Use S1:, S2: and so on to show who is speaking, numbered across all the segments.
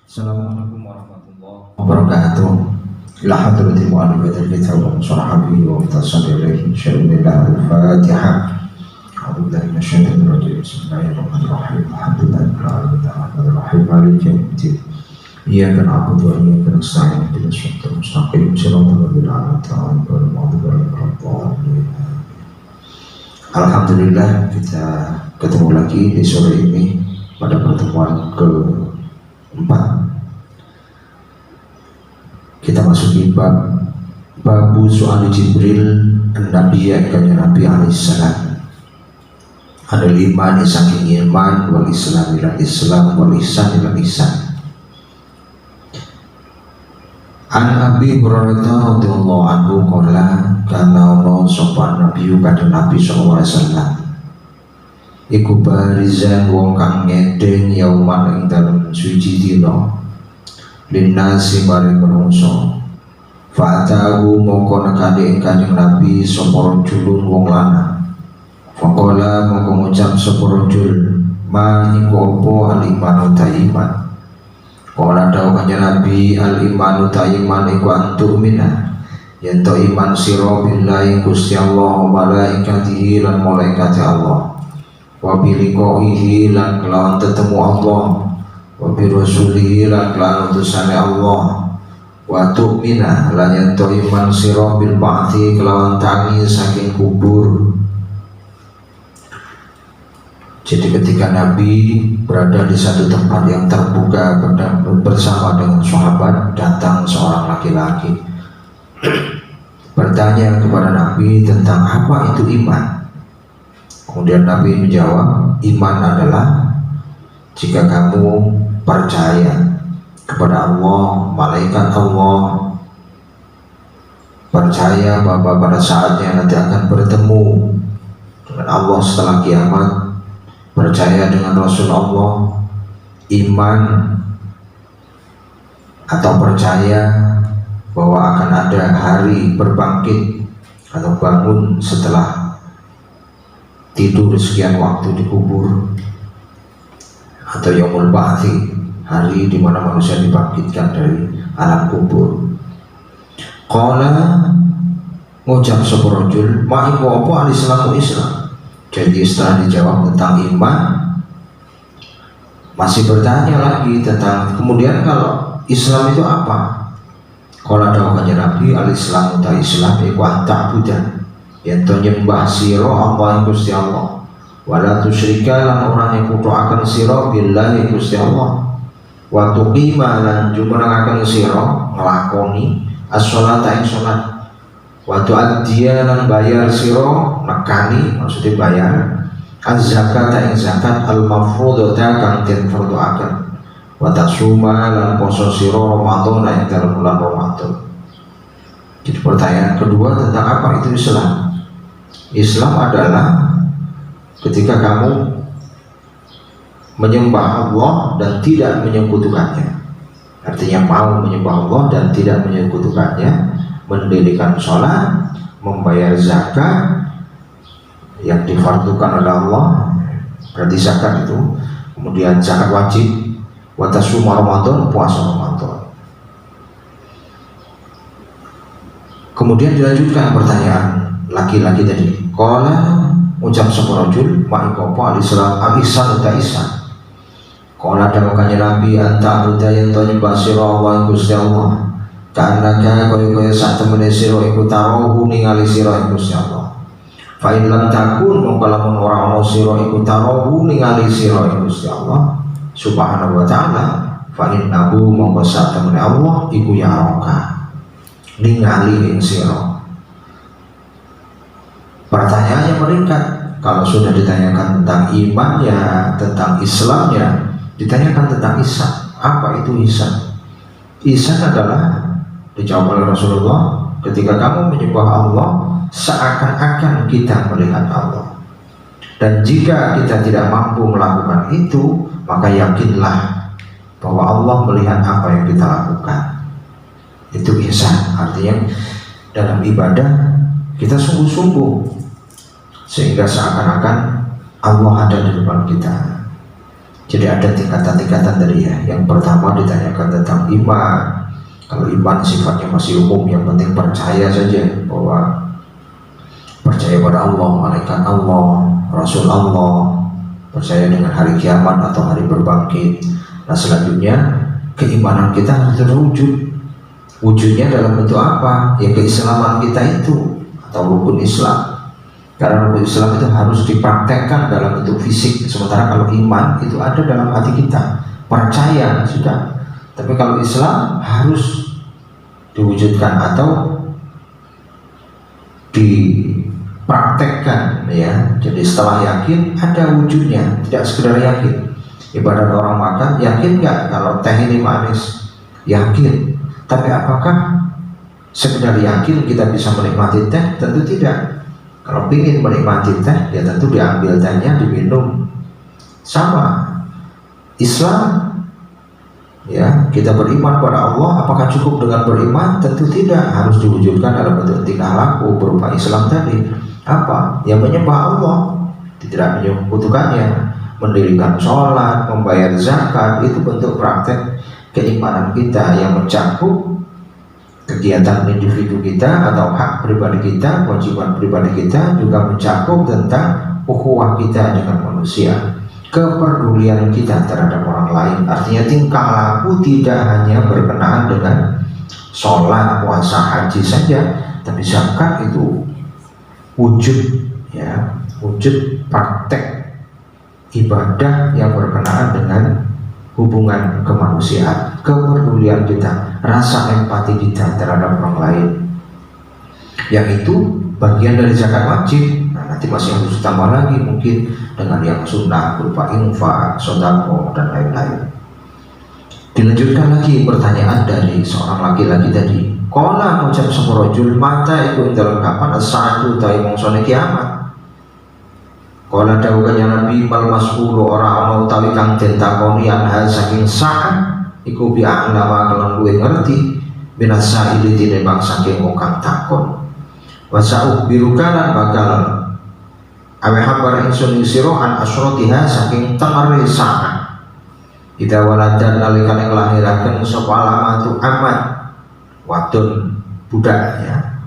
S1: Assalamualaikum warahmatullahi wabarakatuh. Ila hadratil mu'allifatil kitab wa mushahabi wa mutasaddirin syai'illah al-fatihah. A'udzubillahi minasyaitonir rajim. Bismillahirrahmanirrahim. Alhamdulillahirabbil alamin arrahmanirrahim maliki yaumiddin. Iyyaka na'budu wa iyyaka nasta'in ihdinas siratal mustaqim siratal ladzina an'amta 'alaihim ghairil maghdubi 'alaihim waladdallin. Alhamdulillah kita ketemu lagi di sore ini pada pertemuan keempat. Kita masuki babu soal Jibril Nabi Nabi alaihissalam. Ada 5 nih saking iman wal islam ila islam wal ihsan ila ihsan. An Abi Hurairah radhiyallahu anhu qala kana ono sopan Nabi kadang Nabi sallallahu alaihi wasallam iku barizan wong kang ngedeng yauman ing dalem suci dina linnasi maring manungsa fa'atahu mongko nekane ing Kanjeng Nabi sapa rajulun wong lanang faqala mongko ngucap sapa rajul ma iku apa al-imanu taiman qala dawu Kanjeng Nabi al-imanu taiman iku antumina yen to iman sira billahi Gusti Allah wa malaikatihi lan malaikat Allah wa biliqaihi lan kelawan tetemu Allah wa bi rasulihi lan kelawan utusane Allah wa tu'mina lan yen to iman sira bil ba'thi kelawan tangi saking kubur. Jadi ketika Nabi berada di satu tempat yang terbuka bersama dengan sahabat, datang seorang laki-laki bertanya kepada Nabi tentang apa itu iman. Kemudian Nabi menjawab, iman adalah jika kamu percaya kepada Allah, malaikat Allah, percaya bahwa pada saatnya nanti akan bertemu dengan Allah setelah kiamat, percaya dengan Rasul Allah, iman atau percaya bahwa akan ada hari berbangkit atau bangun setelah tidur sekian waktu di kubur atau yaumul ba'tsi, hari di mana manusia dibangkitkan dari alam kubur. Qala ngucap sapa rajul ma iku apa al-islamu Islam. Jadi setelah dijawab tentang iman, masih bertanya lagi tentang kemudian kalau Islam itu apa? Qala dawu Kanjeng Nabi al-islamu ta Islam iku ta'budan yen to nyembah sira Allah Gusti Allah wala tusyrika lan ora nyekutuaken sira billahi Gusti Allah wa tuqima lan jumenengaken sira nglakoni as-sholata ing salat wa tu'addiya lan bayar sira nekani maksudnya bayar az-zakata ing zakat al-mafruḍata kang den fardhuaken wa tasuma lan poso sira Ramadan ing dalem bulan Ramadan. Jadi pertanyaan kedua tentang apa itu Islam. Islam adalah ketika kamu menyembah Allah dan tidak menyekutukannya. Artinya mau menyembah Allah dan tidak menyekutukannya, mendirikan sholat, membayar zakat yang difardukan oleh Allah, berarti zakat itu, kemudian zakat wajib, wa tasuma Ramadan, puasa Ramadan. Kemudian dilanjutkan pertanyaan laki-laki tadi. Qala ucap sapa rajul ma iku apa al-islam al-ihsan ta ihsan. Qala dawu Kanjeng Nabi anta buta yen to nyembah sira Allah Gusti Allah karena kaya sak temene sira iku taruhu ningali sira Gusti Allah. Fa in lam takun mongko lamun ora ana sira iku taruhu ningali sira Gusti Allah subhanahu wa ta'ala fa innahu mongko sak temene Allah iku yaraka ningali ing sira. Pertanyaannya meningkat. Kalau sudah ditanyakan tentang iman ya, tentang Islamnya, ditanyakan tentang ihsan. Apa itu ihsan? Ihsan adalah dijawab oleh Rasulullah, ketika kamu menyembah Allah seakan-akan kita melihat Allah. Dan jika kita tidak mampu melakukan itu, maka yakinlah bahwa Allah melihat apa yang kita lakukan. Itu ihsan. Artinya dalam ibadah kita sungguh-sungguh sehingga seakan-akan Allah ada di depan kita. Jadi ada tingkatan-tingkatan tadi ya. Yang pertama ditanyakan tentang iman. Kalau iman sifatnya masih umum, yang penting percaya saja bahwa percaya pada Allah, malaikat Allah, Rasul Allah, percaya dengan hari kiamat atau hari berbangkit. Nah selanjutnya keimanan kita harus terwujud. Wujudnya dalam bentuk apa? Ya keislaman kita itu atau rukun Islam. Karena rukun Islam itu harus dipraktekkan dalam bentuk fisik. Sementara kalau iman itu ada dalam hati kita, percaya sudah. Tapi kalau Islam harus diwujudkan atau dipraktekkan ya. Jadi setelah yakin ada wujudnya, tidak sekedar yakin. Ibarat orang makan, yakin nggak kalau teh ini manis? Yakin. Tapi apakah sekedar yakin kita bisa menikmati teh? Tentu tidak. Kalau ingin menikmati teh, ya tentu diambil tehnya, diminum. Sama Islam, ya kita beriman pada Allah. Apakah cukup dengan beriman? Tentu tidak. Harus diwujudkan dalam bentuk tingkah laku berupa Islam tadi. Apa? Yang menyembah Allah, tidak menyekutukannya, mendirikan sholat, membayar zakat, itu bentuk praktek keimanan kita yang mencakup kegiatan individu kita atau hak pribadi kita, kewajiban pribadi kita, juga mencakup tentang ukhuwah kita dengan manusia, kepedulian kita terhadap orang lain. Artinya tingkah laku tidak hanya berkenaan dengan sholat, puasa, haji saja, tapi zakat itu wujud ya, wujud praktek ibadah yang berkenaan dengan hubungan kemanusiaan, kepedulian kita, rasa empati kita terhadap orang lain. Yang itu bagian dari zakat wajib. Nah, nanti masih harus ditambah lagi mungkin dengan yang sunnah berupa infak, sedekah dan lain-lain. Dilanjutkan lagi pertanyaan dari seorang laki-laki tadi. Qala ngucap semurojul mata iku dalam kapan as-saatu ta mongsone kiamat. Kala dawuhnya Nabi mal mas'ulu ora ana utawi kang den takoni anha saking sa'ah iku bi a'lama kelan luwih ngerti binasa ili tinembang saking wong takon. Wa sa'u birukalan bakal awe habar ingsun sira an asrotiha saking tengere sa'ah. Ida waladan nalikane nglahiraken sapa alamatu amat wadon budaknya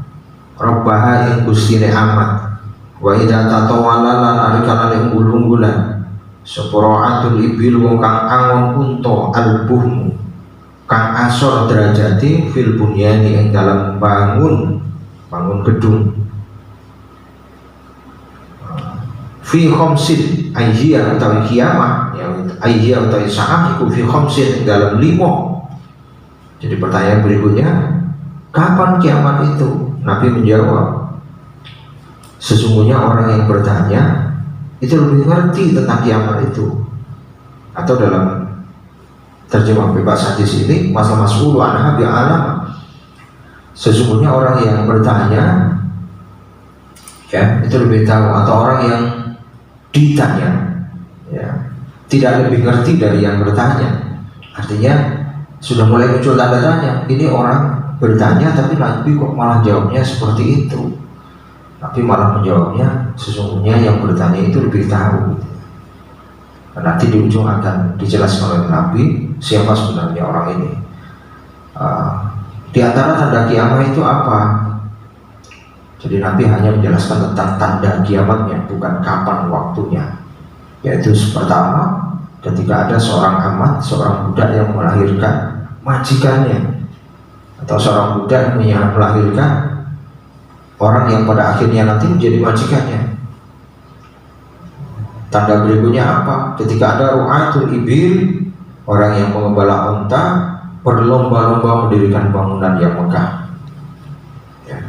S1: robbaha ing gustine amat. Wa idza tatawala lan arikana ing unggul-unggulan sepuraatul ibil wong kang angon unta albuhmu kang asor derajati fil bunyani ing dalam bangun gedung fi khamsin ayhiya utawi kiamah ya ayhiya utawi sa'ah iku fi khamsin ing dalam 5. Jadi pertanyaan berikutnya, kapan kiamat itu? Nabi menjawab, sesungguhnya orang yang bertanya itu lebih ngerti tentang kiamat itu. Atau dalam terjemah bebas hadis ini, masa mas'ulu anha bi'alam, sesungguhnya orang yang bertanya ya itu lebih tahu, atau orang yang ditanya ya tidak lebih ngerti dari yang bertanya. Artinya sudah mulai muncul tanda tanya, ini orang bertanya tapi Nabi kok malah jawabnya seperti itu. Tapi malah menjawabnya sesungguhnya yang bertanya itu lebih tahu. Nanti di ujung akan dijelaskan oleh Nabi siapa sebenarnya orang ini. Di antara tanda kiamat itu apa? Jadi Nabi hanya menjelaskan tentang tanda kiamatnya, bukan kapan waktunya. Yaitu pertama, ketika ada seorang amat, seorang budak yang melahirkan majikannya, atau seorang budak yang melahirkan orang yang pada akhirnya nanti menjadi majikannya. Tanda berikutnya apa? Ketika ada ru'atul ibil, orang yang mengembala unta berlomba-lomba mendirikan bangunan yang megah ya.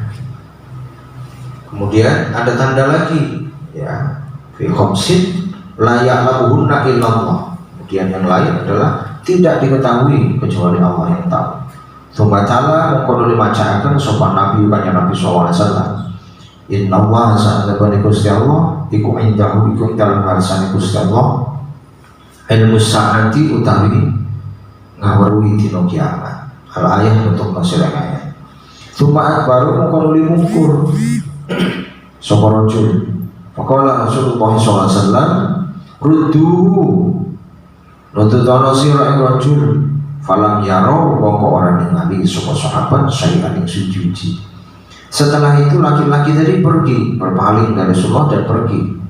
S1: Kemudian ada tanda lagi ya, fi khamsin la ya'lamuhunna illallah. Kemudian yang lain adalah tidak diketahui kecuali Allah yang tahu. Sumbatala mengkono dimacakan sopan Nabi banyak Nabi SAW. Inna Allah sa'adabani Gusti Allah iku indahu iku dalam harsani Gusti Allah ilmu sa'ati utawi ngawarui dino kiamat. Al ayat untuk masalah ayat. Sumbat baru mengkono dimungkur sopan rojul. Faqala Rasulullah SAW ruddu nututono sira ing rajul falam yaro mongko ora ningali sapa sahabat sayan ing suci. Setelah itu laki-laki tadi pergi berpaling dari Rasulullah dan pergi.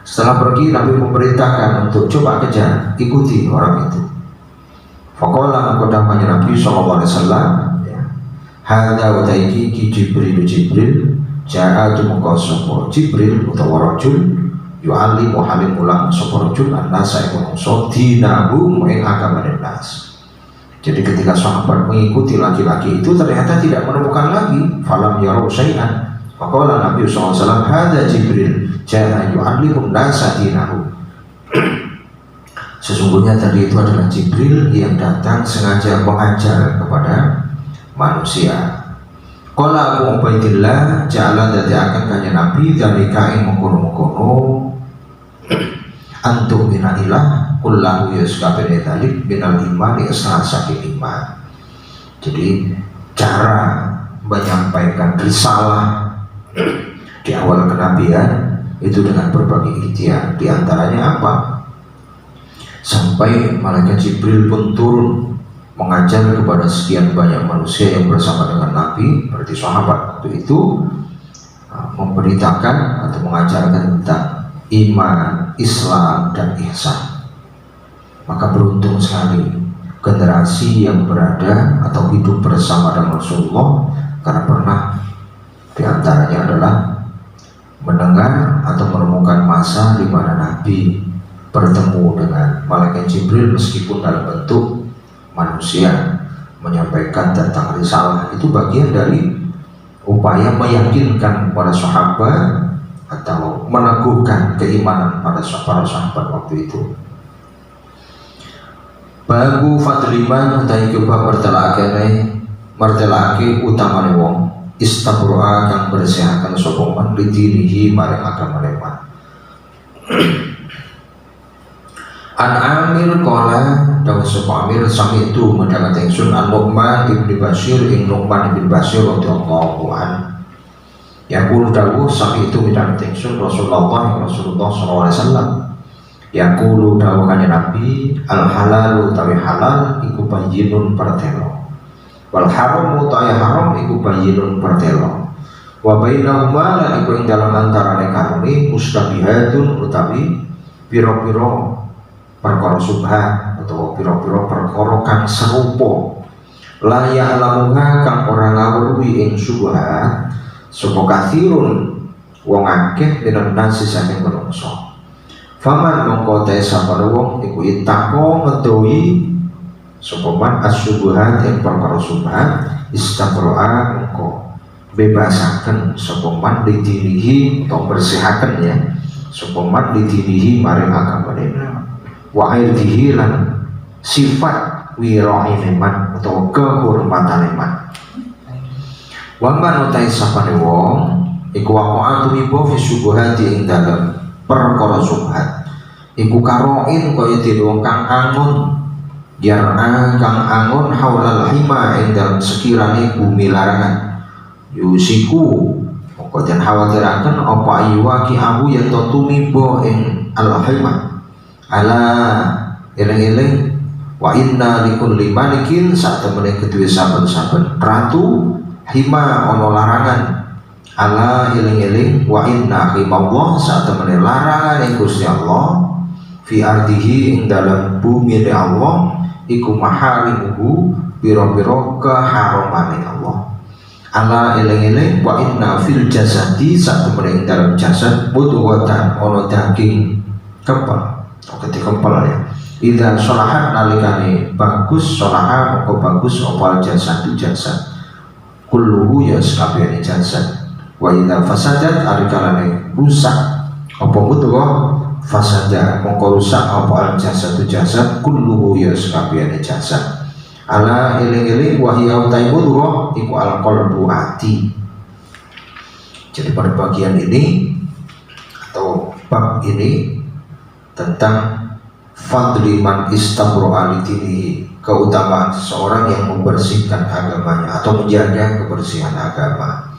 S1: Setelah pergi Nabi memerintahkan untuk coba kejar, ikuti orang itu. Faqala mengkodamanya Nabi SAW, ya, hadza utaiki ki Jibril ja'atu mengkosopo Jibril utawa rajul yu'allimu halim ulang sapa rajul an-nasa ing manusa dinahu ing agamane nas. Jadi ketika sahabat mengikuti laki-laki itu ternyata tidak menemukan lagi falam yarau syai'an. Faqala Nabi SAW, hadza Jibril ja'a yu'allimu an-nasa dinahu. Sesungguhnya tadi itu adalah Jibril yang datang sengaja mengajar kepada manusia. Qala Abu Ubaidillah ja'ala dadi akan kanya Nabi dalika ing mengkono-mengkono antum minailah kullahu yaskabene dalik binal imani asal saking iman. Jadi cara menyampaikan risalah di awal kenabian itu dengan berbagai ikhtiar. Di antaranya apa? Sampai malaikat Jibril pun turun mengajar kepada sekian banyak manusia yang bersama dengan Nabi, berarti sahabat waktu itu, memberitakan atau mengajarkan tentang iman, Islam, dan ihsan. Maka beruntung sekali generasi yang berada atau hidup bersama dengan Rasulullah, karena pernah diantaranya adalah mendengar atau menemukan masa di mana Nabi bertemu dengan malaikat Jibril meskipun dalam bentuk manusia, menyampaikan tentang risalah. Itu bagian dari upaya meyakinkan para sahabat atau meneguhkan keimanan pada para sahabat waktu itu. Bagu fadliman utai kebab mertelake utamane wong istabroa kang bersihakan sopoman lidinihi maring agama leman. An Amir qala dawu sapa Amir sami itu mendangat ingsun an Nu'man ibn Bashir ing Nu'man ibn Bashir radhiyallahu an. Yaqul dawu sami itu mendangat ingsun Rasulullah sallallahu alaihi wasallam. Yaqulu dawu kanjeng Nabi al halalu tawi halal iku bayyinun pertelo. Wal haram utawi haram iku bayyinun pertelo. Wa bainahuma lan iku ing dalam antarane karone mustabihatun utawi pira-pira perkara subhat atau pira-pira perkara kang serupa la ya'lamuha kang ora ngawruhi ing subhat sapa kathirun wong akeh minan nasi saking manungsa. Faman mongko te sapane wong iku itako ngedohi sapa man as-subhat ing perkara subhat istabroa mongko bebasaken sapa man didirihi atau bersihaken ya sapa man didirihi maring agamane wa airdihi lan sifat wira'i iman atau kehormatan iman. Wa man utai sapane wong iku waqa'atu ibu fi syubhati ing dalem perkara subhat iku karoin kaya dene wong kang angun yarna kang angun haulal hima ing dalem sekirane bumi larangan yusiku moko den khawatiraken apa ayyuwa ki abu yen to tumiba ing al hima ala eling-eling wa inna likulli malikin sak temene kedue saben-saben ratu hima ana larangan ala eling-eling wa inna himallah sak temene larangan ing Gusti Allah fi ardihi ing dalam bumi Allah iku maharimuhu pira-pira keharamane Allah. Ala eling-eling wa inna fil jasadi sak temene ing dalam jasad mudghatan ana daging kempal ketika kempal ya idza sholahat nalikane bagus sholaha moko bagus opal jasad kulluhu ya sakabehane jasad wa idza fasadat alikalane rusak apa mudghah fasada moko rusak opal jasad kulluhu ya sakabehane jasad. Ala eling-eling wa hiya taibudghah iku al qalbu ati. Jadi pada bagian ini atau bab ini tentang fadli man istabro'a lidinihi, keutamaan seseorang yang membersihkan agamanya atau menjaga kebersihan agama.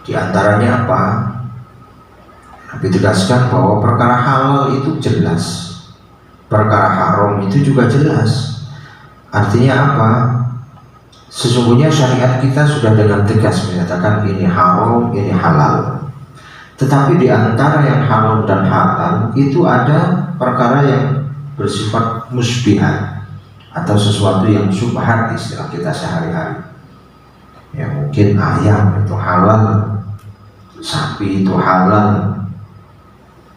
S1: Di antaranya apa? Nabi tegaskan bahwa perkara halal itu jelas, perkara haram itu juga jelas. Artinya apa? Sesungguhnya syariat kita sudah dengan tegas menyatakan ini haram, ini halal. Tetapi di antara yang haram dan halal itu ada perkara yang bersifat musbihat atau sesuatu yang syubhat istilah kita sehari-hari. Ya mungkin ayam itu halal, sapi itu halal,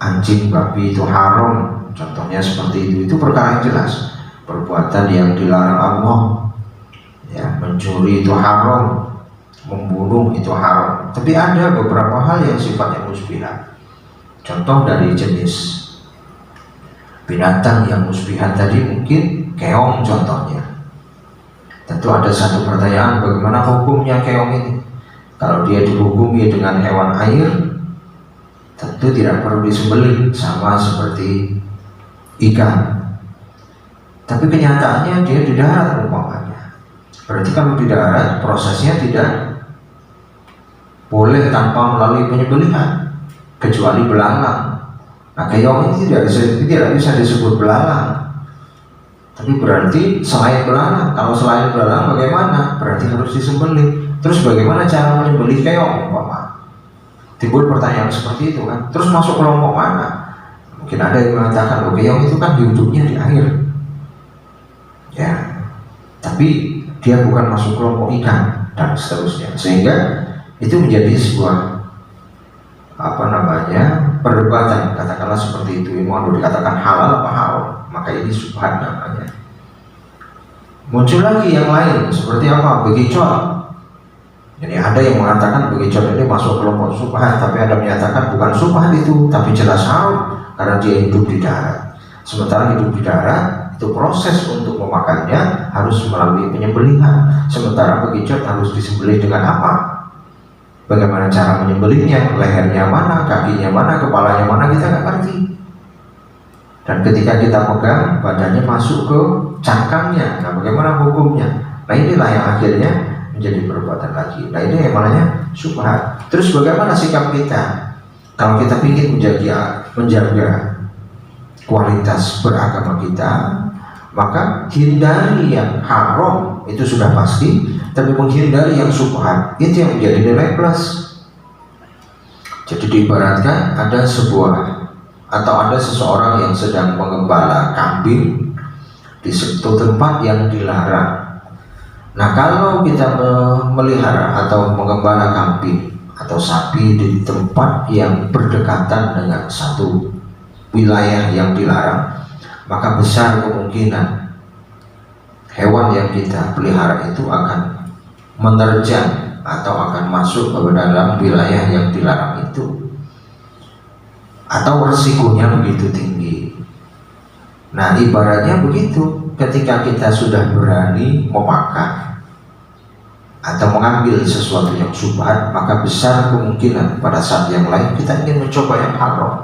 S1: anjing babi itu haram. Contohnya seperti itu. Itu perkara yang jelas. Perbuatan yang dilarang Allah. Ya, mencuri itu haram, membunuh itu haram. Tapi ada beberapa hal yang sifatnya musbihat. Contoh dari jenis binatang yang musbihat tadi mungkin keong contohnya. Tentu ada satu pertanyaan, bagaimana hukumnya keong ini? Kalau dia dihukumi dengan hewan air, tentu tidak perlu disembelih, sama seperti ikan. Tapi kenyataannya dia di darat umpamanya. Berarti kalau di darat prosesnya tidak boleh tanpa melalui penyembelihan, kecuali belalang. Nah, keong ini tidak bisa disebut belalang. Tapi berarti selain belalang, kalau selain belalang bagaimana? Berarti harus disembelih. Terus bagaimana cara menyembelih keong umpama? Timbul pertanyaan seperti itu kan. Terus masuk kelompok mana? Mungkin ada yang mengatakan, keong itu kan hidupnya di air. Ya, tapi dia bukan masuk kelompok ikan dan seterusnya, sehingga itu menjadi sebuah perdebatan, katakanlah seperti itu. Mau dikatakan halal apa haram, maka ini syubhat namanya. Muncul lagi yang lain seperti apa? Bekicot. Jadi ada yang mengatakan bekicot ini masuk kelompok syubhat, tapi ada yang menyatakan bukan syubhat itu, tapi jelas haram karena dia hidup di darat. Sementara hidup di darat itu proses untuk memakannya harus melalui penyembelihan. Sementara bekicot harus disembelih dengan apa? Bagaimana cara menyembelihnya? Lehernya mana, kakinya mana, kepalanya mana, kita nggak ngerti. Dan ketika kita pegang, badannya masuk ke cangkangnya. Nah, bagaimana hukumnya? Nah, inilah yang akhirnya menjadi perbuatan lagi. Nah, ini yang namanya syubhat. Terus bagaimana sikap kita? Kalau kita ingin menjaga kualitas beragama kita, maka hindari yang haram, itu sudah pasti. Tapi menghindari yang syubhat, itu yang menjadi nilai plus. Jadi diibaratkan ada seseorang yang sedang mengembala kambing di suatu tempat yang dilarang. Nah, kalau kita memelihara atau mengembala kambing atau sapi di tempat yang berdekatan dengan satu wilayah yang dilarang, maka besar kemungkinan hewan yang kita pelihara itu akan menerjang atau akan masuk ke dalam wilayah yang dilarang itu, atau resikonya begitu tinggi. Nah, ibaratnya begitu, ketika kita sudah berani memakan atau mengambil sesuatu yang syubhat, maka besar kemungkinan pada saat yang lain kita ingin mencoba yang haram.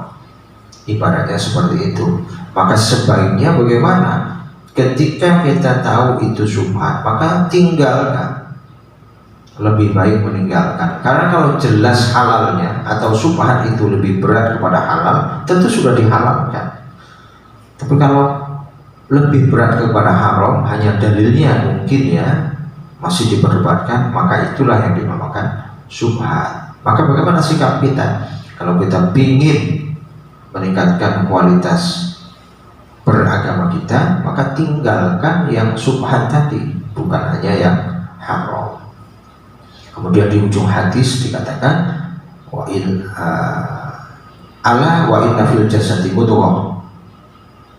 S1: Ibaratnya seperti itu. Maka sebaiknya bagaimana? Ketika kita tahu itu syubhat, maka tinggalkan. Lebih baik meninggalkan. Karena kalau jelas halalnya atau syubhat itu lebih berat kepada halal, tentu sudah dihalalkan. Tapi kalau lebih berat kepada haram, hanya dalilnya mungkin ya masih diperdebatkan, maka itulah yang dinamakan syubhat. Maka bagaimana sikap kita? Kalau kita ingin meningkatkan kualitas beragama kita, maka tinggalkan yang syubhat tadi, bukan hanya yang haram. Kemudian di ujung hadis dikatakan wa inna fil jasadi mudghah.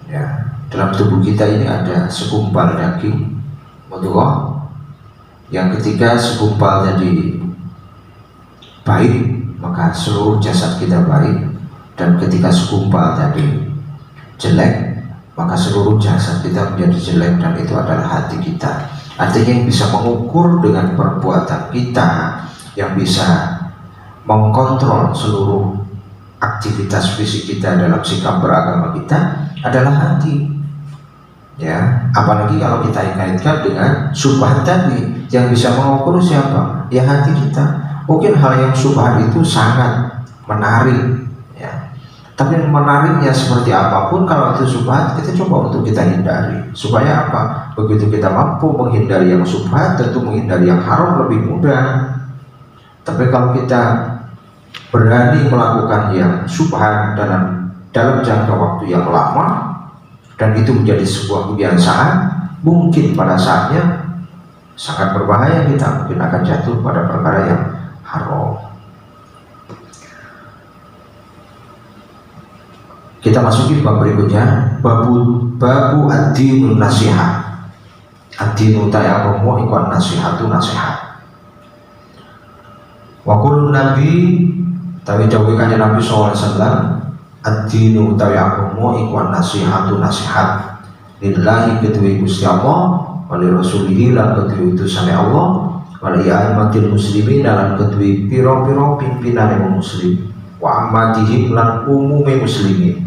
S1: Ya, dalam tubuh kita ini ada segumpal daging mudghah, yang ketika segumpal jadi baik, maka seluruh jasad kita baik, dan ketika segumpal tadi jelek, maka seluruh jasad kita menjadi jelek, dan itu adalah hati kita. Artinya yang bisa mengukur dengan perbuatan kita, yang bisa mengkontrol seluruh aktivitas fisik kita dalam sikap beragama kita adalah hati. Ya, apalagi kalau kita kaitkan dengan syubhat tadi, yang bisa mengukur siapa? Ya hati kita. Mungkin hal yang syubhat itu sangat menarik, ya, Tapi yang menariknya seperti apapun, kalau itu syubhat, kita coba untuk kita hindari. Supaya apa? Begitu kita mampu menghindari yang syubhat, tentu menghindari yang haram lebih mudah. Tapi kalau kita berani melakukan yang syubhat dalam jangka waktu yang lama, dan itu menjadi sebuah kebiasaan, mungkin pada saatnya sangat berbahaya, kita mungkin akan jatuh pada perkara yang haram. Kita masuki bab berikutnya, babu ad-dinun nasihat. Ad-dinu ta'amumu ikon nasihatu nasihat. Wa kulun nabi tawi dawuh kanjeng Nabi sallallahu alaihi wasallam, ad-dinu ta'amumu ikon nasihatu nasihat. Lillahi kedue Gusti Allah, wali rasulihi lan kedue utusane Allah, wali a'immatil muslimin lan kedue pira-pira pimpinane muslim, wa ammatihim lan umume muslimin.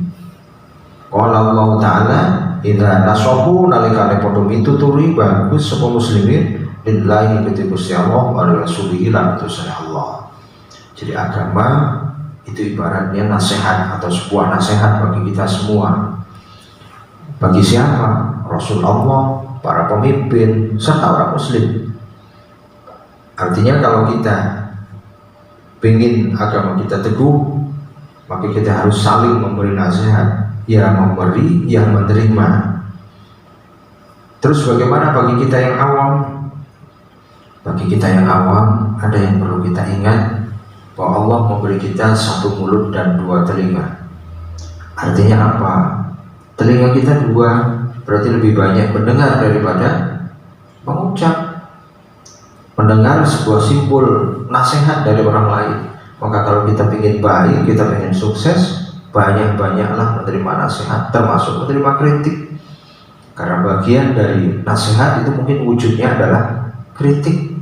S1: Qala Allah Ta'ala, idza nasahu nalikane padha mituturi bagus sapa muslimin lillahi kedue Gusti Allah wa rasulihi lan utusane Allah. Jadi agama itu ibaratnya nasihat atau sebuah nasihat bagi kita semua. Bagi siapa? Rasul Allah, para pemimpin, serta orang muslim. Artinya kalau kita ingin agama kita teguh, maka kita harus saling memberi nasihat. Yang memberi, yang menerima. Terus bagaimana bagi kita yang awam? Bagi kita yang awam, ada yang perlu kita ingat, bahwa Allah memberi kita satu mulut dan dua telinga. Artinya apa? Telinga kita dua, berarti lebih banyak mendengar daripada mengucap. Mendengar sebuah simpul nasihat dari orang lain. Maka kalau kita ingin baik, kita ingin sukses, banyak-banyaklah menerima nasihat, termasuk menerima kritik. Karena bagian dari nasihat itu mungkin wujudnya adalah kritik.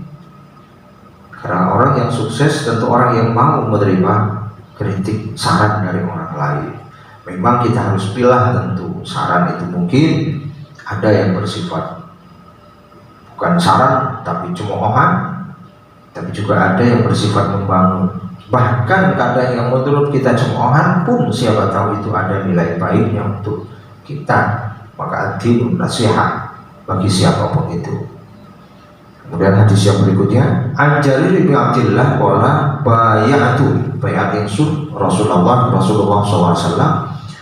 S1: Karena orang yang sukses tentu orang yang mau menerima kritik, saran dari orang lain. Memang kita harus pilih tentu. Saran itu mungkin ada yang bersifat bukan saran tapi cemoohan, tapi juga ada yang bersifat membangun. Bahkan kadang yang menurut kita cemoohan pun siapa tahu itu ada nilai baiknya untuk kita. Maka ad-dinun nasihat bagi siapapun itu. Kemudian hadis yang berikutnya, An-Jarir bin Abdillah qala bay'atu bay'at ingsun Rasulullah SAW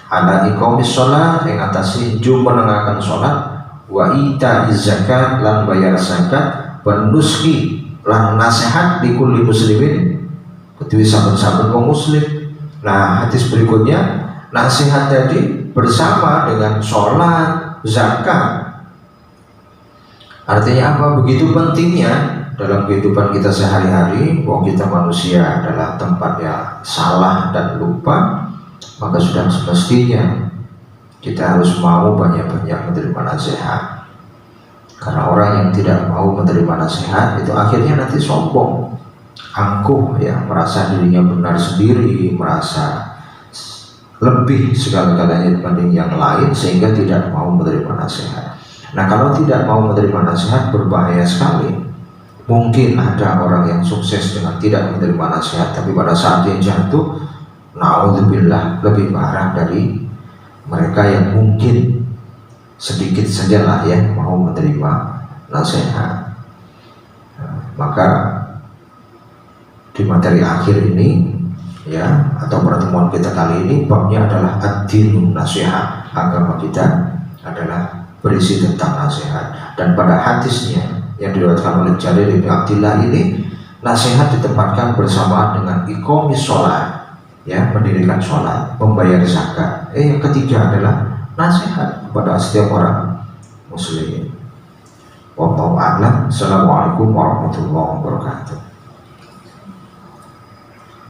S1: ala iqamis shalah ing atase jumenengaken salat, wa ita zakat lan bayar zakat, wa nuski lan nasihat di kulli muslimin kedua sahabat-sahabat kaum muslim. Nah, hadis berikutnya nasihat tadi bersama dengan sholat, zakat. Artinya apa? Begitu pentingnya dalam kehidupan kita sehari-hari. Bahwa kita manusia adalah tempatnya salah dan lupa, maka sudah semestinya kita harus mau banyak-banyak menerima nasihat. Karena orang yang tidak mau menerima nasihat itu akhirnya nanti sombong, angkuh, ya, merasa dirinya benar sendiri, merasa lebih segala-galanya dibanding yang lain, sehingga tidak mau menerima nasihat. Nah, kalau tidak mau menerima nasihat berbahaya sekali. Mungkin ada orang yang sukses dengan tidak menerima nasihat, tapi pada saat dia jatuh, naudzubillah, lebih parah dari mereka yang mungkin sedikit sajalah ya mau menerima nasihat. Maka di materi akhir ini ya, atau pertemuan kita kali ini, babnya adalah ad-dinun nasihat. Agama kita adalah berisi tentang nasihat. Dan pada hadisnya yang diriwayatkan oleh Jarir bin Abdillah ini, nasihat ditempatkan bersamaan dengan iqamis sholat, ya, mendirikan sholat, membayar zakat. Yang ketiga adalah nasihat kepada setiap orang muslim. Wallahu a'lam. Assalamualaikum warahmatullahi wabarakatuh.